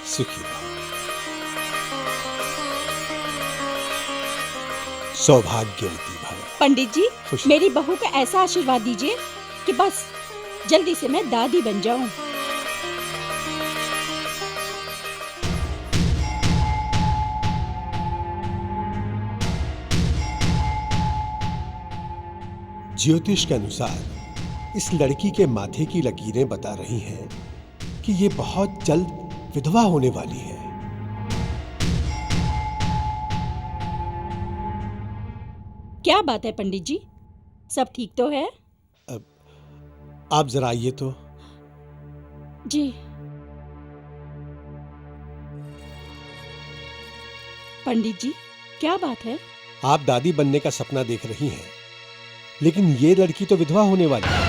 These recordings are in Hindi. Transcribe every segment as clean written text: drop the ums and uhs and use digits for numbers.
सुखी रहो। सौभाग्यवती भव। पंडित जी, खुश। मेरी बहू का ऐसा आशीर्वाद दीजिए कि बस जल्दी से मैं दादी बन जाऊं। ज्योतिष के अनुसार इस लड़की के माथे की लकीरें बता रही हैं कि ये बहुत जल्द विधवा होने वाली है। क्या बात है पंडित जी, सब ठीक तो है? आप जरा आइए तो। जी। पंडित जी, क्या बात है? आप दादी बनने का सपना देख रही हैं, लेकिन ये लड़की तो विधवा होने वाली है।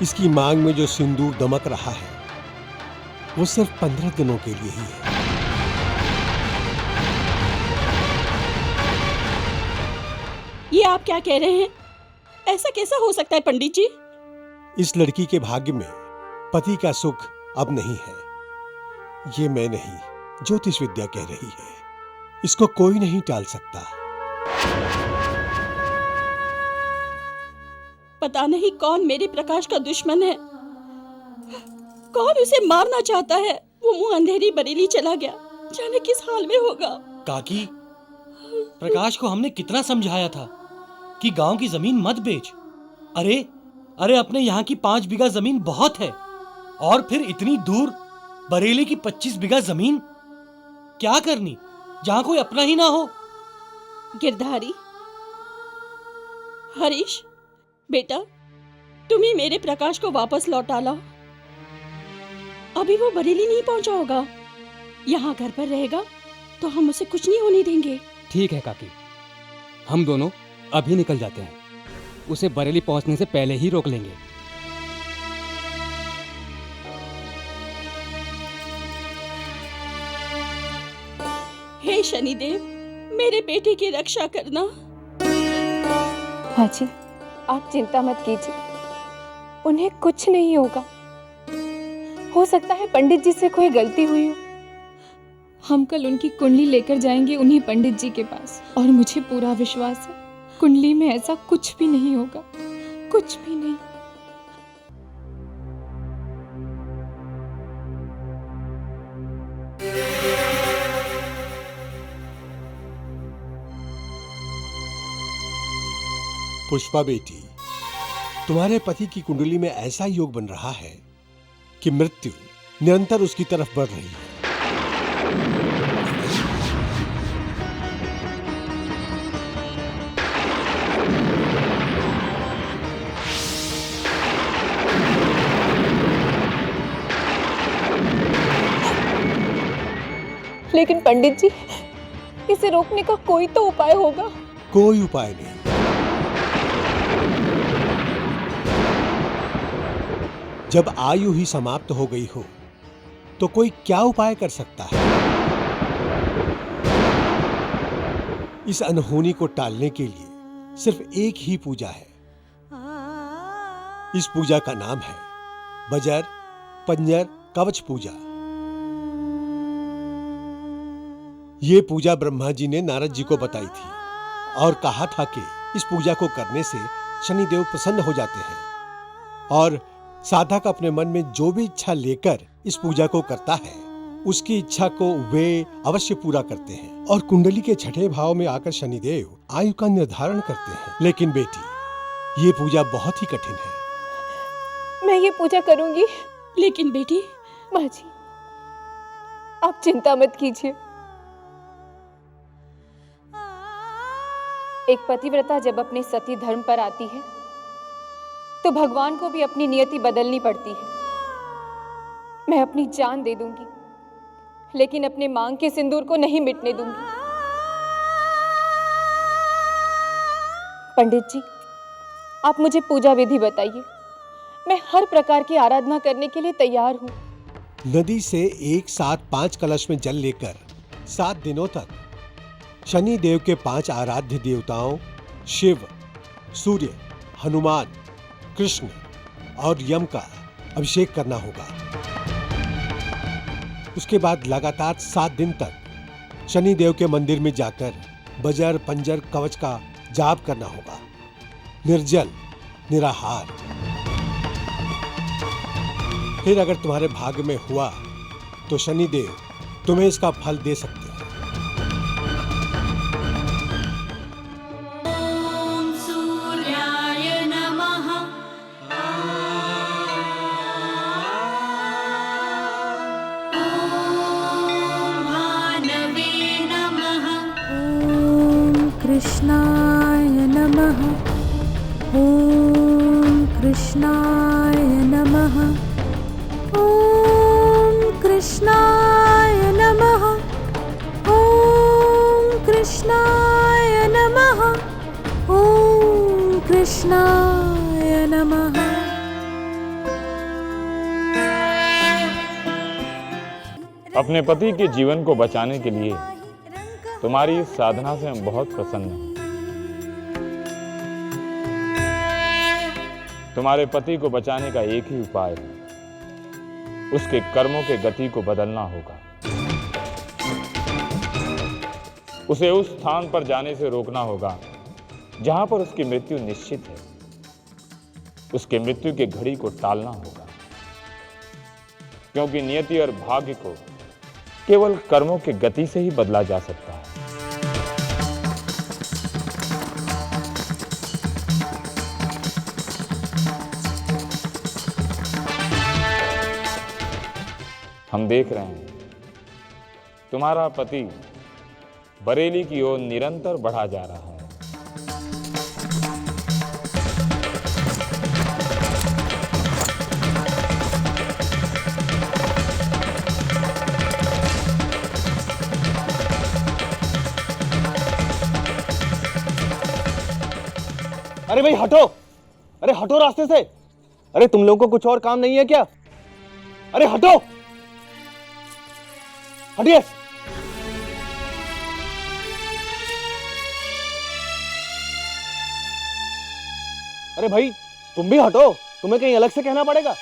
इसकी मांग में जो सिंदूर दमक रहा है वो सिर्फ 15 दिनों के लिए ही है। ये आप क्या कह रहे हैं? ऐसा कैसा हो सकता है पंडित जी? इस लड़की के भाग्य में पति का सुख अब नहीं है। ये मैं नहीं, ज्योतिष विद्या कह रही है। इसको कोई नहीं टाल सकता। पता नहीं कौन मेरे प्रकाश का दुश्मन है, कौन उसे मारना चाहता है। वो मुंह अंधेरी बरेली चला गया, जाने किस हाल में होगा। काकी, प्रकाश को हमने कितना समझाया था कि गांव की जमीन मत बेच। अरे अपने यहाँ की 5 बीघा जमीन बहुत है, और फिर इतनी दूर बरेली की 25 बीघा जमीन क्या करनी, जहां कोई अपना ही ना हो। गिरधारी, हरीश, बेटा तुम ही मेरे प्रकाश को वापस लौटा लाओ। अभी वो बरेली नहीं पहुंचा होगा, यहाँ घर पर रहेगा तो हम उसे कुछ नहीं होने देंगे। ठीक है काकी, हम दोनों अभी निकल जाते हैं, उसे बरेली पहुंचने से पहले ही रोक लेंगे। हे शनिदेव, मेरे बेटे की रक्षा करना। हाँ जी, आप चिंता मत कीजिए, उन्हें कुछ नहीं होगा। हो सकता है पंडित जी से कोई गलती हुई हो। हम कल उनकी कुंडली लेकर जाएंगे उन्हीं पंडित जी के पास, और मुझे पूरा विश्वास है कुंडली में ऐसा कुछ भी नहीं होगा, कुछ भी नहीं। पुष्पा बेटी, तुम्हारे पति की कुंडली में ऐसा योग बन रहा है कि मृत्यु निरंतर उसकी तरफ बढ़ रही है। लेकिन पंडित जी, इसे रोकने का कोई तो उपाय होगा। कोई उपाय नहीं। जब आयु ही समाप्त हो गई हो तो कोई क्या उपाय कर सकता है? इस अनहोनी को टालने के लिए सिर्फ एक ही पूजा है। इस पूजा का नाम है बजर पंजर कवच पूजा। ये पूजा ब्रह्मा जी ने नारद जी को बताई थी और कहा था कि इस पूजा को करने से शनिदेव प्रसन्न हो जाते हैं, और साधक अपने मन में जो भी इच्छा लेकर इस पूजा को करता है उसकी इच्छा को वे अवश्य पूरा करते हैं, और कुंडली के छठे भाव में आकर शनिदेव आयु का निर्धारण करते हैं। लेकिन बेटी, ये पूजा बहुत ही कठिन है। मैं ये पूजा करूंगी। लेकिन बेटी। माँ जी, आप चिंता मत कीजिए। एक पतिव्रता जब अपने सती धर्म पर आती है तो भगवान को भी अपनी नियति बदलनी पड़ती है। मैं अपनी जान दे दूंगी, लेकिन अपने मांग के सिंदूर को नहीं मिटने दूंगी। पंडित जी, आप मुझे पूजा विधि बताइए। मैं हर प्रकार की आराधना करने के लिए तैयार हूँ। नदी से एक साथ 5 कलश में जल लेकर 7 दिनों तक शनि देव के 5 आराध्य देवताओं शिव, सूर्य, हनुमान, कृष्ण और यम का अभिषेक करना होगा। उसके बाद लगातार 7 दिन तक शनि देव के मंदिर में जाकर बजर पंजर कवच का जाप करना होगा, निर्जल निराहार। फिर अगर तुम्हारे भाग्य में हुआ तो शनि देव तुम्हें इसका फल दे सकते हैं। ॐ सूर्याय नमः। ॐ भानवे नमः। ॐ कृष्णाय नमः। ॐ कृष्णाय नमः। ॐ कृष्णाय नमः। ॐ कृष्णाय नमः। ॐ कृष्णाय नमः। अपने पति के जीवन को बचाने के लिए तुम्हारी इस साधना से हम बहुत प्रसन्न हैं। तुम्हारे पति को बचाने का एक ही उपाय है, उसके कर्मों के गति को बदलना होगा। उसे उस स्थान पर जाने से रोकना होगा जहां पर उसकी मृत्यु निश्चित है। उसके मृत्यु की घड़ी को टालना होगा, क्योंकि नियति और भाग्य को केवल कर्मों की गति से ही बदला जा सकता है। हम देख रहे हैं तुम्हारा पति बरेली की ओर निरंतर बढ़ा जा रहा है। अरे भाई हटो, अरे हटो रास्ते से। अरे तुम लोगों को कुछ और काम नहीं है क्या? अरे हटो, हटिए। अरे भाई तुम भी हटो, तुम्हें कहीं अलग से कहना पड़ेगा।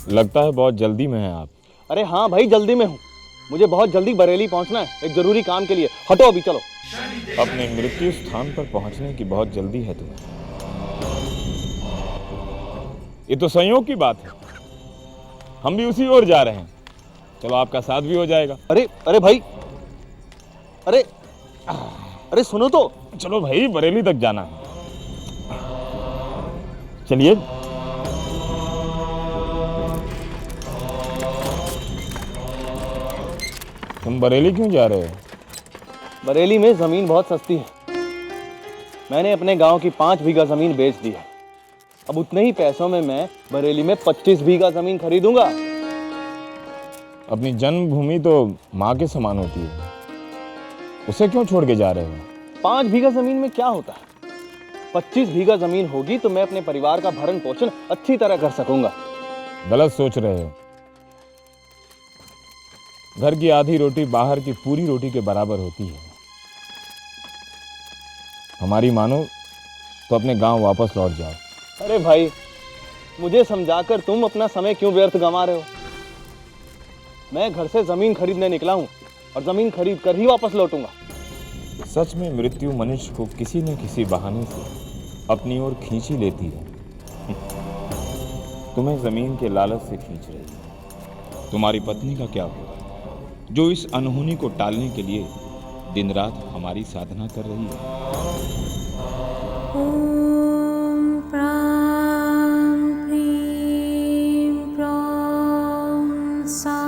लगता है बहुत जल्दी में हैं आप। अरे हाँ भाई जल्दी में हूँ, मुझे बहुत जल्दी बरेली पहुंचना है एक जरूरी काम के लिए। हटो अभी, चलो। अपने मृत्यु स्थान पर पहुंचने की बहुत जल्दी है तुम्हें। ये तो संयोग की बात है, हम भी उसी ओर जा रहे हैं। चलो आपका साथ भी हो जाएगा। अरे अरे भाई, अरे सुनो तो। चलो भाई, बरेली तक जाना है, चलिए। तुम बरेली क्यों जा रहे हो? बरेली में जमीन बहुत सस्ती है। मैंने अपने गांव की 5 बीघा जमीन बेच दी है। अब उतने ही पैसों में मैं बरेली में 25 बीघा जमीन खरीदूंगा। अपनी जन्मभूमि तो माँ के समान होती है, उसे क्यों छोड़ के जा रहे हो? 5 बीघा जमीन में क्या होता है? 25 बीघा जमीन होगी तो मैं अपने परिवार का भरण पोषण अच्छी तरह कर सकूंगा। गलत सोच रहे हो। घर की आधी रोटी बाहर की पूरी रोटी के बराबर होती है। हमारी मानो तो अपने गांव वापस लौट जाओ। अरे भाई, मुझे समझाकर तुम अपना समय क्यों व्यर्थ गंवा रहे हो? मैं घर से जमीन खरीदने निकला हूं और जमीन खरीद कर ही वापस लौटूंगा। सच में मृत्यु मनुष्य को किसी न किसी बहाने से अपनी ओर खींच ही लेती है। तुम्हें जमीन के लालच से खींच रही है। तुम्हारी पत्नी का क्या होगा, जो इस अनहोनी को टालने के लिए दिन रात हमारी साधना कर रही है? ॐ प्रां प्रीं प्रौं सा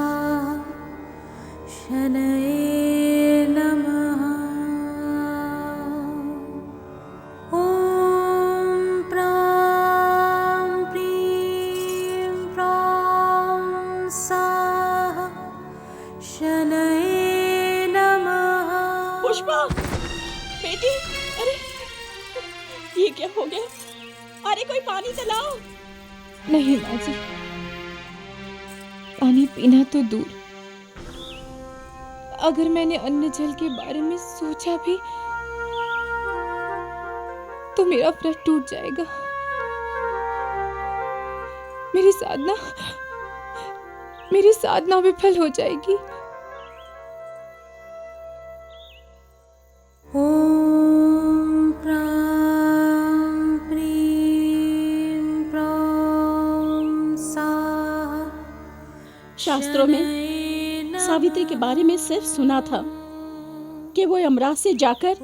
शनये नमः। ॐ प्रां प्रीं प्रौं सा पुष्पा, बेटी, अरे ये क्या हो गया? अरे कोई पानी तो लाओ। नहीं माँ जी, पानी पीना तो दूर, अगर मैंने अन्न जल के बारे में सोचा भी तो मेरा व्रत टूट जाएगा। मेरी साधना विफल हो जाएगी। ॐ प्रां प्रीं प्रौं स्वाहा। शास्त्रों में सावित्री के बारे में सिर्फ सुना था कि वो यमराज से जाकर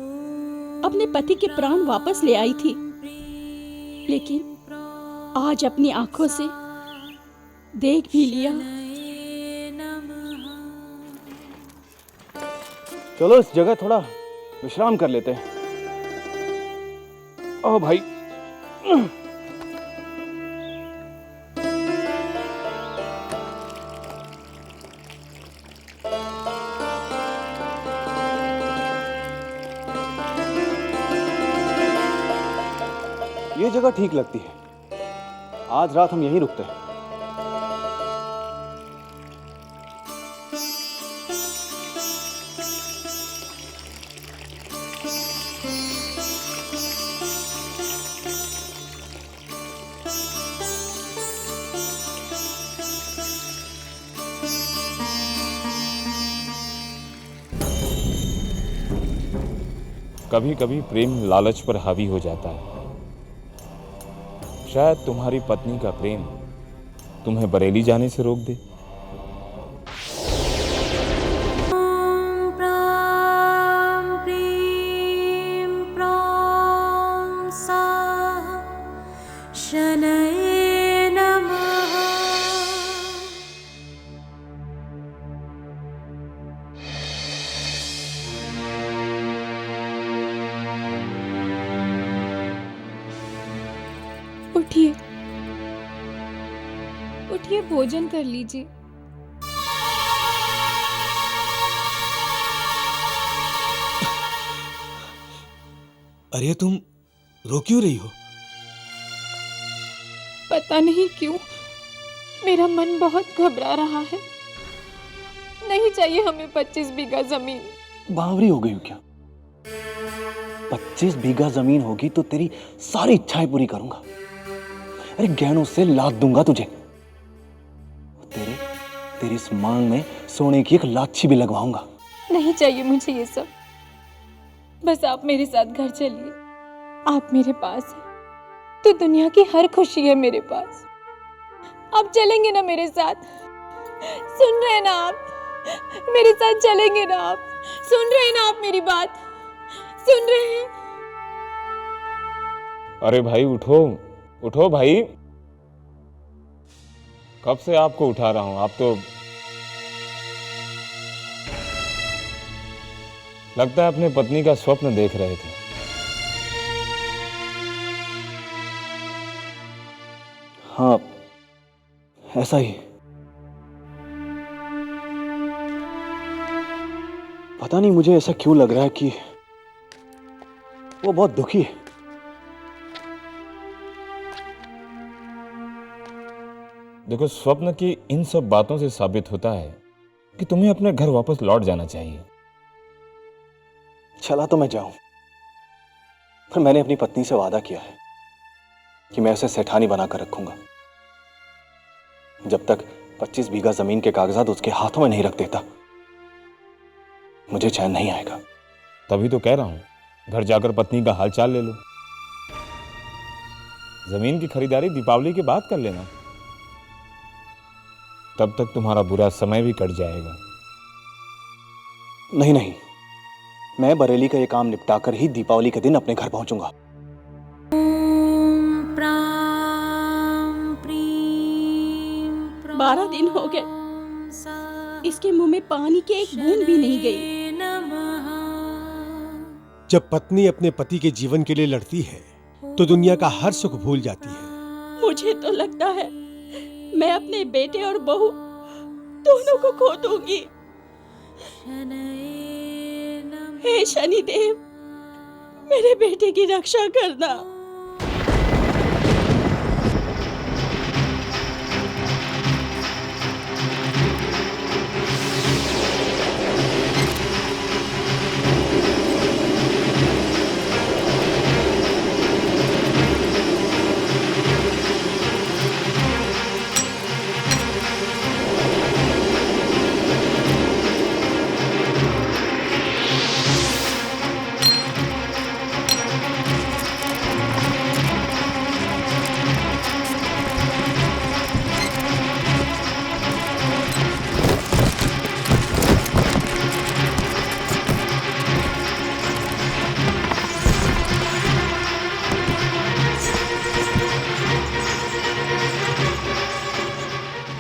अपने पति के प्राण वापस ले आई थी, लेकिन आज अपनी आंखों से देख भी लिया। चलो इस जगह थोड़ा विश्राम कर लेते हैं। ओ भाई, ये जगह ठीक लगती है। आज रात हम यहीं रुकते हैं। कभी कभी प्रेम लालच पर हावी हो जाता है। शायद तुम्हारी पत्नी का प्रेम तुम्हें बरेली जाने से रोक दे। ॐ प्रां प्रीं प्रौं स्वाहा। शनये नमः। उठिए, उठिए, भोजन कर लीजिए। अरे तुम रो क्यों रही हो? पता नहीं क्यों मेरा मन बहुत घबरा रहा है। नहीं चाहिए हमें 25 बीघा जमीन। बावरी हो गई हो क्या? 25 बीघा जमीन होगी तो तेरी सारी इच्छाएं पूरी करूंगा। अरे गहनों से लाद दूंगा तुझे। तेरी इस मांग में सोने की एक लाछी भी लगवाऊंगा। नहीं चाहिए मुझे ये सब। बस आप मेरे साथ घर चलिए। आप मेरे पास हैं तो दुनिया की हर खुशी है मेरे पास। आप चलेंगे ना मेरे साथ? सुन रहे हैं ना आप? मेरे साथ चलेंगे ना आप? सुन रहे हैं ना आप मेरी बात? सुन रहे हैं? अरे भाई उठो, उठो भाई। कब से आपको उठा रहा हूं, आप तो लगता है अपने पत्नी का स्वप्न देख रहे थे। हाँ, ऐसा ही। पता नहीं मुझे ऐसा क्यों लग रहा है कि वो बहुत दुखी है। देखो, स्वप्न की इन सब बातों से साबित होता है कि तुम्हें अपने घर वापस लौट जाना चाहिए। चला तो मैं जाऊं, पर मैंने अपनी पत्नी से वादा किया है कि मैं उसे सेठानी बनाकर रखूंगा जब तक 25 बीघा जमीन के कागजात उसके हाथों में नहीं रख देता। मुझे चैन नहीं आएगा। तभी तो कह रहा हूं, घर जाकर पत्नी का हालचाल ले लो। जमीन की खरीदारी दीपावली के बाद कर लेना, तब तक तुम्हारा बुरा समय भी कट जाएगा। नहीं नहीं, मैं बरेली का ये काम निपटाकर ही दीपावली के दिन अपने घर पहुंचूंगा। ॐ प्रां प्रीं 12 दिन हो गए, इसके मुंह में पानी की एक बूंद भी नहीं गई। जब पत्नी अपने पति के जीवन के लिए लड़ती है तो दुनिया का हर सुख भूल जाती है। मुझे तो लगता है मैं अपने बेटे और बहू दोनों को खो दूंगी। हे शनिदेव, मेरे बेटे की रक्षा करना।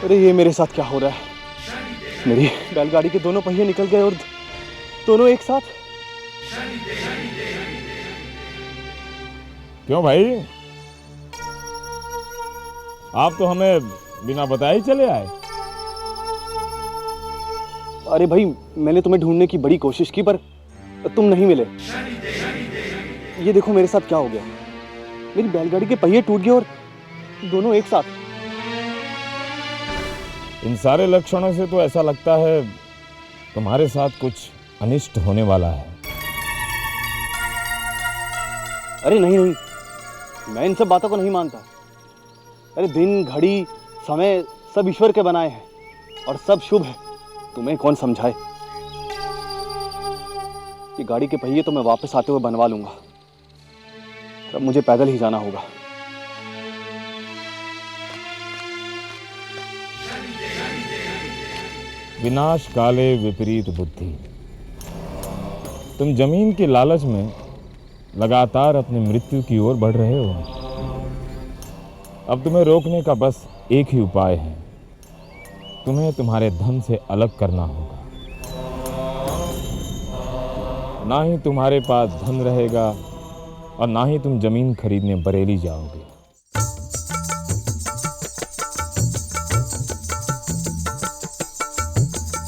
अरे ये मेरे साथ क्या हो रहा है? मेरी बैलगाड़ी के दोनों पहिए निकल गए और दोनों एक साथ। क्यों भाई, आप तो हमें बिना बताए ही चले आए। अरे भाई, मैंने तुम्हें ढूंढने की बड़ी कोशिश की पर तुम नहीं मिले। ये देखो मेरे साथ क्या हो गया। मेरी बैलगाड़ी के पहिए टूट गए और दोनों एक साथ। इन सारे लक्षणों से तो ऐसा लगता है तुम्हारे साथ कुछ अनिष्ट होने वाला है। अरे नहीं नहीं, मैं इन सब बातों को नहीं मानता। अरे दिन, घड़ी, समय सब ईश्वर के बनाए हैं और सब शुभ है। तुम्हें कौन समझाए? ये गाड़ी के पहिए तो मैं वापस आते हुए बनवा लूंगा। तब मुझे पैदल ही जाना होगा। विनाश काले विपरीत बुद्धि। तुम जमीन के लालच में लगातार अपनी मृत्यु की ओर बढ़ रहे हो। अब तुम्हें रोकने का बस एक ही उपाय है, तुम्हें तुम्हारे धन से अलग करना होगा। ना ही तुम्हारे पास धन रहेगा और ना ही तुम जमीन खरीदने बरेली जाओगे।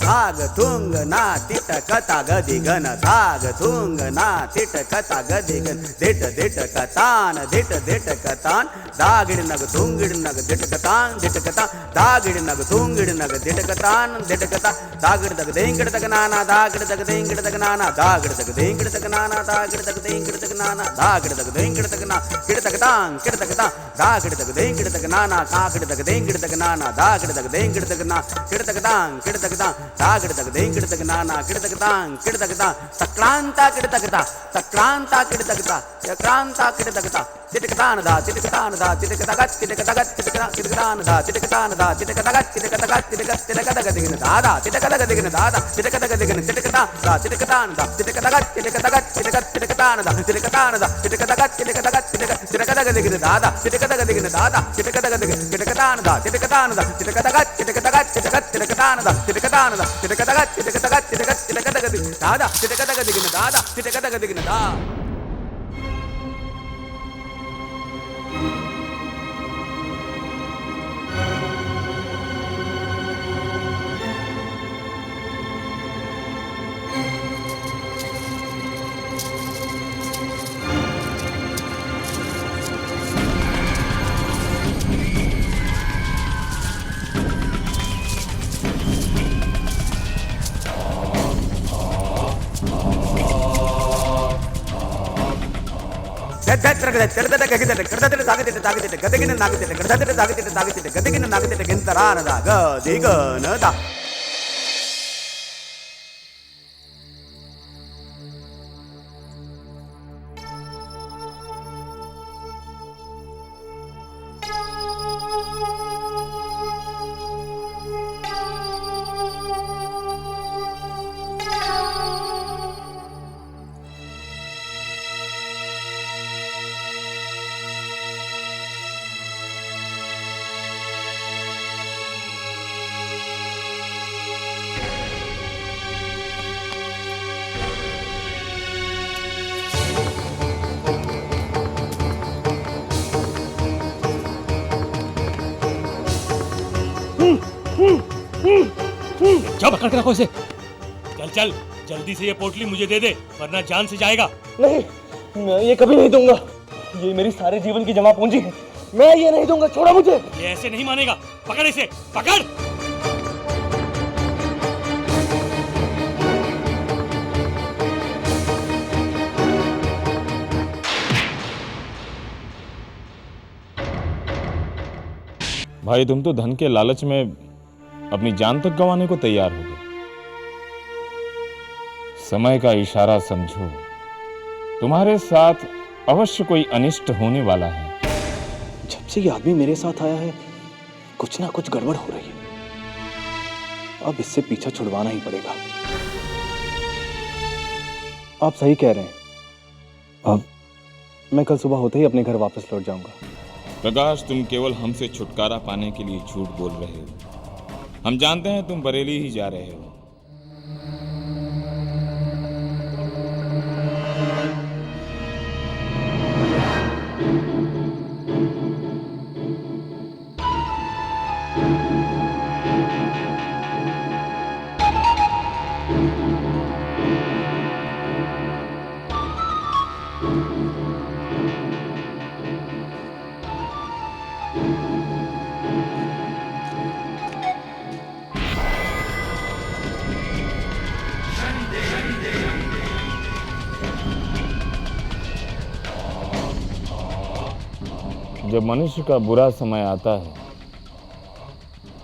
धाग थुंग ना तिट कथा गदिगन, धाग थुंग ना तिट कथा गदिगन, दिट दिट कतान, दिट दिट कतान, दागिड़ नग थुंगिड़ नग दिट कतान, दिट कता, दागिड़ नग थुंगिड़ नग दिट कतान, दिट कता, दागिड़ तक देंगिड़ तक नाना, दागिड़ तक देंगिड़ तक नाना, दागिड़ तक देंगिड़ तक नाना, दागिड़ तक देंगिड़ तक नाना, दागिड़ तक देंगिड़ तक ना, किड़ तक तांग, किड़ तक ता, दागिड़ तक देंगिड़ तक नाना, कागिड़ तक देंगिड़ तक नाना, दागिड़ तक देंगिड़ तक ना, किड़ तक तांग, किड़ तक ता, दागिड़ तक देंगिड़ तक नाना, किड़ तक तांग, किड़ तक ता, सक्रांता किड़ तक ता, सक्रांता किड़ तक ता, सक्रांता किड़ तक ता, तिटकतान दा, तिटकतान दा, तिटकतगत, तिटकतगत, तिटकतान दा, तिटकतान दा, तिटकतगत, तिटकतगत, तिटकतगत दिगन दादा, तिटकतगत दिगन दादा, तिटकतगत दिगन तिटकता दा, तिटकतान दा, तिटकतगत, तिटकतगत, तिटकतान दा, तिटकतान दा, तिटकतगत, तिटकतगत, तिटकतगत दिगन दादा, तिटकतगत दिगन दादा, तिटकतगत दिगन तिटकतान दा, तिटकतान दा, तिटकतगत, तिटकतगत, तिटकतान दा, तिटकतान दा, तिटकतगत, तिटकतगत, तिटकतगत दिगन दादा, तिटकतगत दिगन दादा, तिटकतगत दिगन दा। चल पकड़ के रखो इसे। चल चल जल्दी से ये पोटली मुझे दे दे, वरना जान से जाएगा। नहीं, मैं ये कभी नहीं दूंगा। ये मेरी सारे जीवन की जमा पूंजी है, मैं ये नहीं दूंगा। छोड़ो मुझे। ये ऐसे नहीं मानेगा। पकड़ इसे, पकड़। भाई तुम तो धन के लालच में अपनी जान तक गंवाने को तैयार हो गए। समय का इशारा समझो, तुम्हारे साथ अवश्य कोई अनिष्ट होने वाला है। जब से ये आदमी मेरे साथ आया है, कुछ ना कुछ गड़बड़ हो रही है। अब इससे पीछा छुड़वाना ही पड़ेगा। आप सही कह रहे हैं। अब मैं कल सुबह होते ही अपने घर वापस लौट जाऊंगा। प्रकाश, तुम केवल हमसे छुटकारा पाने के लिए झूठ बोल रहे हो। हम जानते हैं तुम बरेली ही जा रहे हो। जब मनुष्य का बुरा समय आता है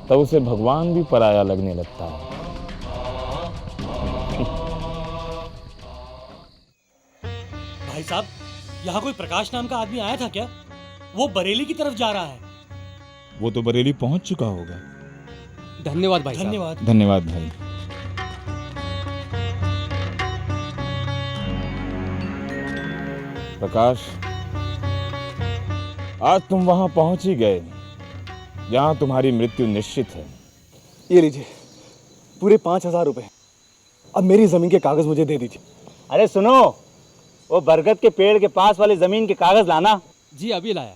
तब उसे भगवान भी पराया लगने लगता है। भाई साहब, यहाँ कोई प्रकाश नाम का आदमी आया था क्या? वो बरेली की तरफ जा रहा है। वो तो बरेली पहुंच चुका होगा। धन्यवाद भाई साहब। धन्यवाद। धन्यवाद भाई। प्रकाश, आज तुम वहां पहुंच ही गए जहां तुम्हारी मृत्यु निश्चित है। ये लीजिए पूरे 5,000 रुपए। अब मेरी जमीन के कागज मुझे दे दीजिए। अरे सुनो, वो बरगद के पेड़ के पास वाली जमीन के कागज लाना। जी अभी लाया।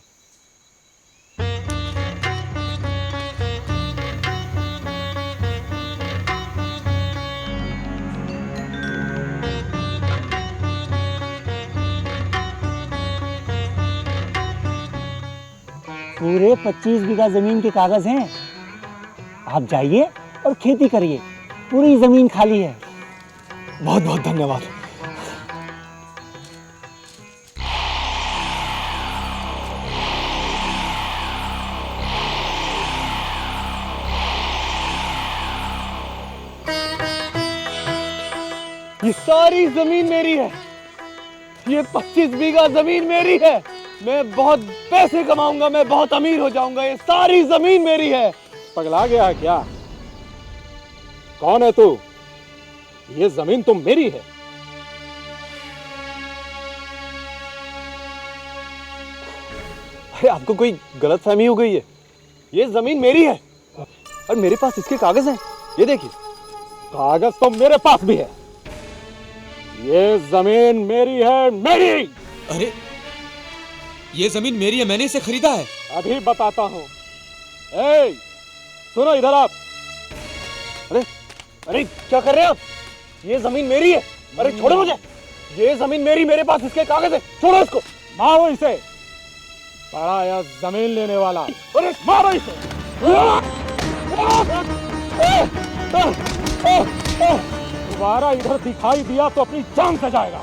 पूरे 25 बीघा जमीन के कागज हैं। आप जाइए और खेती करिए, पूरी जमीन खाली है। बहुत बहुत धन्यवाद। ये सारी जमीन मेरी है। ये 25 बीघा जमीन मेरी है। मैं बहुत पैसे कमाऊंगा, मैं बहुत अमीर हो जाऊंगा। ये सारी जमीन मेरी है। पगला गया क्या? कौन है तू? ये जमीन तो मेरी है। अरे आपको कोई गलतफहमी हो गई है। ये जमीन मेरी है और मेरे पास इसके कागज हैं। ये देखिए। कागज तो मेरे पास भी है। ये जमीन मेरी है, मेरी। अरे ये जमीन मेरी है, मैंने इसे खरीदा है। अभी बताता हूँ। ए, सुनो इधर आप। अरे अरे क्या कर रहे हैं आप? ये जमीन मेरी है। अरे छोड़ो मुझे। ये जमीन मेरी, मेरे पास इसके कागज है। छोड़ो इसको। मारो इसे। बड़ा या जमीन लेने वाला। अरे मारो इसे। दोबारा इधर दिखाई दिया तो अपनी जान से जाएगा।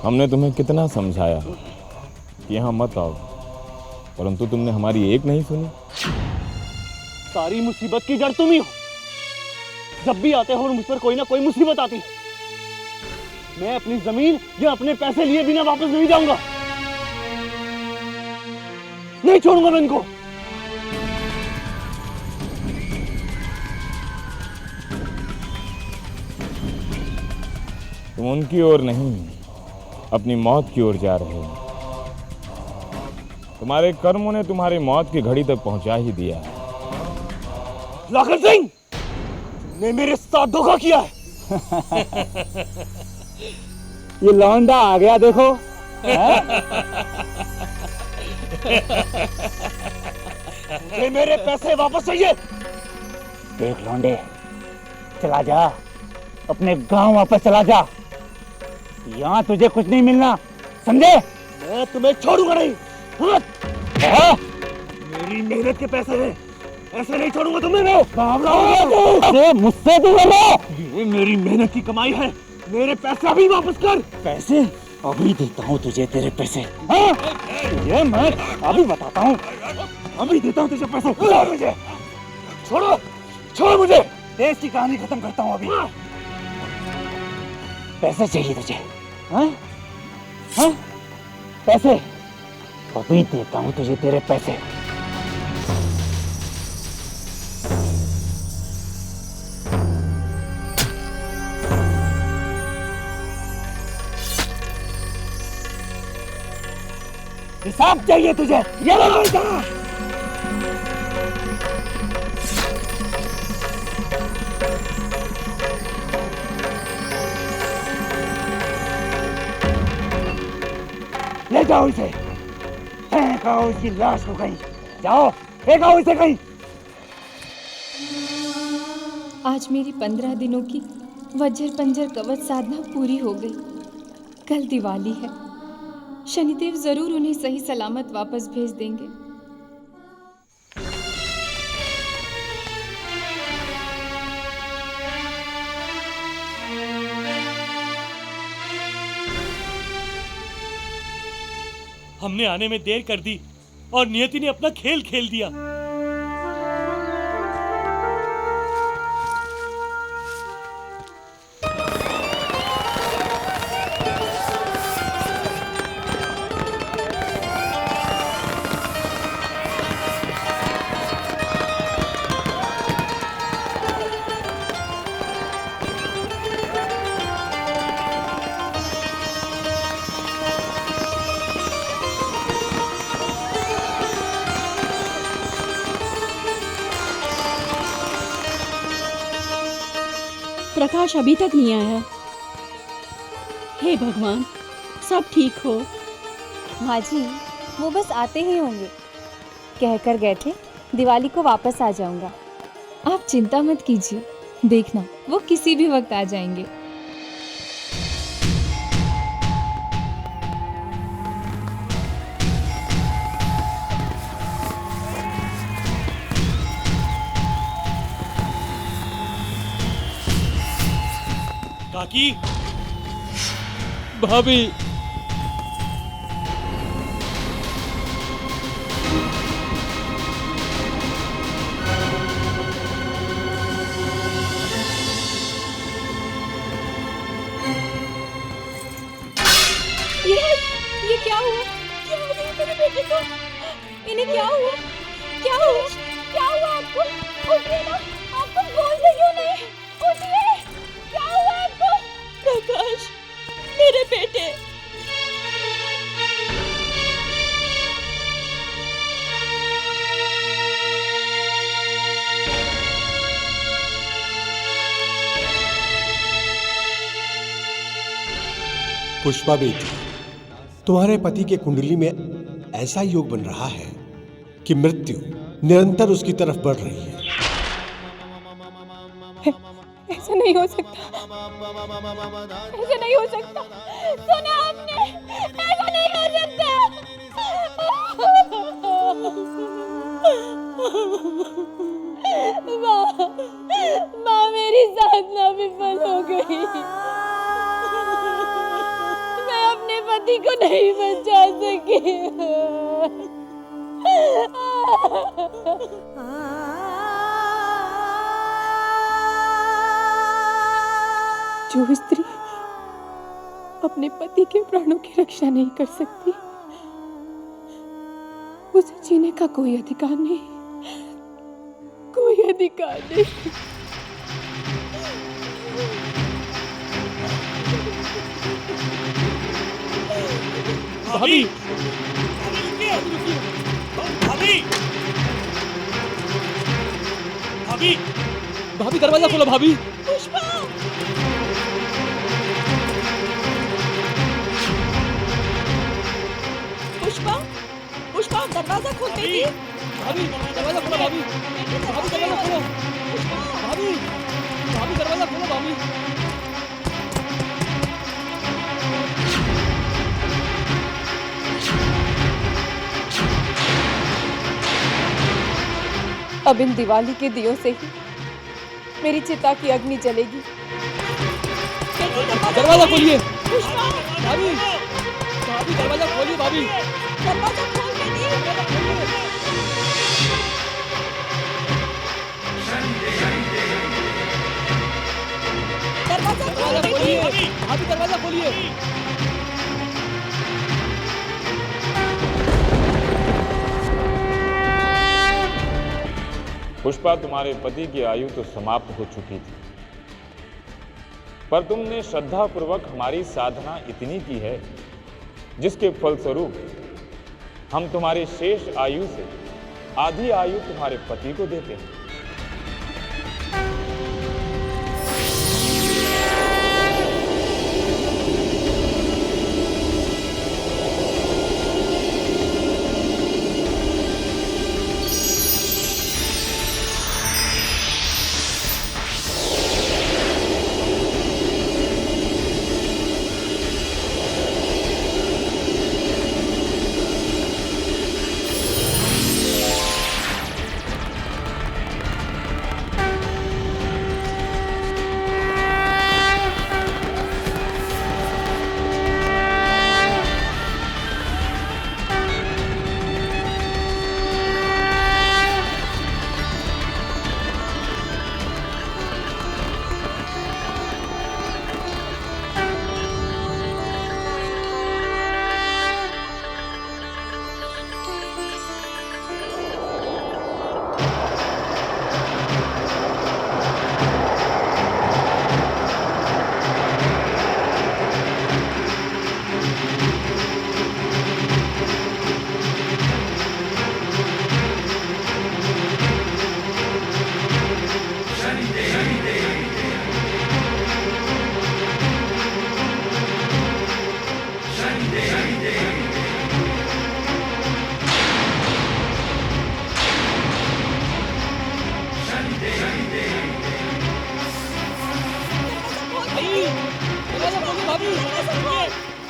हमने तुम्हें कितना समझाया कि यहाँ मत आओ, परंतु तुमने हमारी एक नहीं सुनी। सारी मुसीबत की जड़ तुम ही हो। जब भी आते हो और मुझ पर कोई ना कोई मुसीबत आती है। मैं अपनी जमीन या अपने पैसे लिए बिना वापस नहीं जाऊंगा। नहीं छोड़ूंगा मैं इनको। तुम उनकी ओर नहीं, अपनी मौत की ओर जा रहे हो। तुम्हारे कर्मों ने तुम्हारी मौत की घड़ी तक पहुंचा ही दिया है। लाखन सिंह, तुमने मेरे साथ धोखा किया है। ये लौंडा आ गया देखो। मुझे मेरे पैसे वापस चाहिए। देख लौंडे, चला जा, अपने गांव वापस चला जा। यहाँ तुझे कुछ नहीं मिलना, समझे? मैं तुम्हें छोड़ूंगा नहीं। हाँ? मेरी मेहनत के पैसे हैं, ऐसे नहीं छोड़ूंगा तुम्हें मैं। मुझसे तू बोलो। ये मेरी मेहनत की कमाई है, मेरे पैसे अभी वापस कर। पैसे अभी देता हूँ तुझे तेरे पैसे। हाँ? तुझे मैं अभी बताता हूँ, अभी देता हूँ तुझे पैसे। मुझे छोड़ो, छोड़ो मुझे। देश की कहानी खत्म करता हूँ अभी। पैसे चाहिए तुझे? हाँ? हाँ? पैसे अभी देता हूँ तुझे तेरे पैसे। हिसाब चाहिए तुझे? ये लो पैसा। ले जाओ इसे, फेंकाओ इसकी लाश को कहीं। जाओ, फेंकाओ इसे कहीं। आज मेरी 15 दिनों की वज्र पंजर कवच साधना पूरी हो गई। कल दिवाली है, शनिदेव जरूर उन्हें सही सलामत वापस भेज देंगे। हमने आने में देर कर दी और नियति ने अपना खेल खेल दिया। प्रकाश अभी तक नहीं आया। हे भगवान, सब ठीक हो। माँ जी, वो बस आते ही होंगे। कहकर गए थे दिवाली को वापस आ जाऊंगा। आप चिंता मत कीजिए, देखना वो किसी भी वक्त आ जाएंगे। काकी, भाभी, ये क्या हुआ? क्या हो गया मेरे बेटे को? इन्हें क्या हुआ? क्या हुआ? क्या हुआ आपको? उठिए ना, आपको बोलते क्यों नहीं? उठिए, क्या हुआ आपको? प्रकाश, मेरे बेटे। पुष्पा बेटी, तुम्हारे पति के कुंडली में ऐसा योग बन रहा है कि मृत्यु निरंतर उसकी तरफ बढ़ रही है। ऐसा नहीं हो सकता, ऐसा नहीं हो सकता। सुना आपने? ऐसा नहीं हो सकता। माँ मेरी साधना विफल हो गई। मैं अपने पति को नहीं बचा सकी। जो स्त्री अपने पति के प्राणों की रक्षा नहीं कर सकती, उसे जीने का कोई अधिकार नहीं, कोई अधिकार नहीं। भाभी भाभी भाभी भाभी दरवाजा खोलो भाभी। पुष्पा पुष्पा पुष्पा दरवाजा खोल बेटी। भाभी दरवाजा खोलो भाभी। भाभी दरवाजा खोलो। भाभी भाभी दरवाजा खोलो भाभी। अब इन दिवाली के दियों से ही मेरी चिता की अग्नि जलेगी। दरवाजा खोलिए पुष्पा भाभी। भाभी दरवाजा खोलिए भाभी। दरवाजा खोल बेटी। दरवाजा खोल खोलिए बेटी। भाभी दरवाजा खोलिए। पुष्पा, तुम्हारे पति की आयु तो समाप्त हो चुकी थी, पर तुमने श्रद्धापूर्वक हमारी साधना इतनी की है जिसके फलस्वरूप हम तुम्हारे शेष आयु से आधी आयु तुम्हारे पति को देते हैं।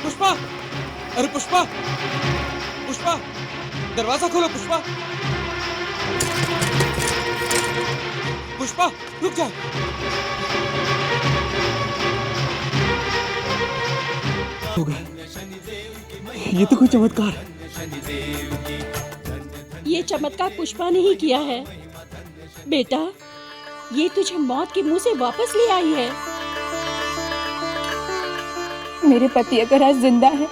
पुष्पा, अरे पुष्पा, पुष्पा दरवाजा खोलो। पुष्पा, पुष्पा रुक जा। हो गया, ये तो कोई चमत्कार। ये चमत्कार पुष्पा ने ही किया है बेटा। ये तुझे मौत के मुंह से वापस ले आई है। मेरे पति अगर आज जिंदा है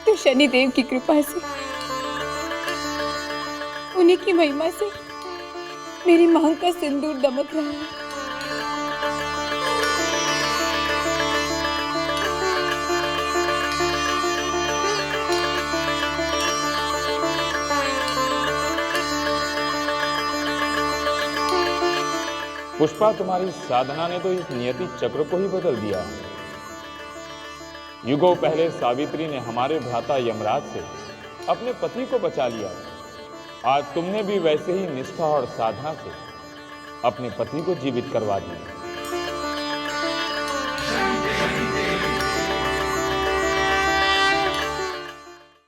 तो शनिदेव की कृपा से, उन्हीं की महिमा से मेरी मांग का सिंदूर दमक रहा है। पुष्पा, तुम्हारी साधना ने तो इस नियति चक्र को ही बदल दिया। युगों पहले सावित्री ने हमारे भ्राता यमराज से अपने पति को बचा लिया। आज तुमने भी वैसे ही निष्ठा और साधना से अपने पति को जीवित करवा दिया।